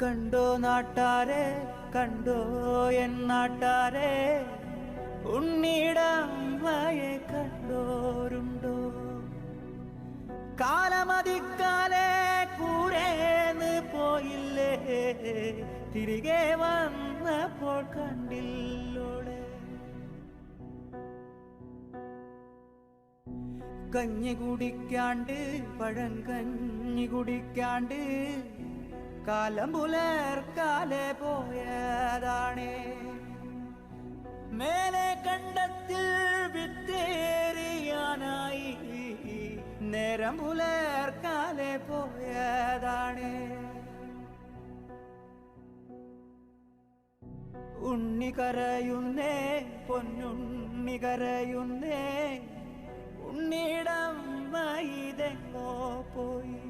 കണ്ടോ നാട്ടാരെ, കണ്ടോ എൻ നാട്ടാരെ, ഉണ്ണിടമ്മയെ കണ്ടോരുണ്ടോ? കാലമതിക്കാലെ കൂരേന്ന് പോയില്ലേ, തിരികെ വന്നപ്പോൾ കണ്ടില്ലോളെ. കഞ്ഞി കുടിക്കാണ്ട് പഴങ്കഞ്ഞി കുടിക്കാണ്ട് കാലം പുലർക്കാലെ പോയതാണേ. മേലെ കണ്ടത്തിൽ വിത്തേറിയാനായി നേരം പുലർക്കാലെ പോയതാണേ. ഉണ്ണി കരയുന്നേ, പൊന്നുണ്ണി കരയുന്നേ, ഉണ്ണിടമ്മ ഇതെങ്ങോ പോയി.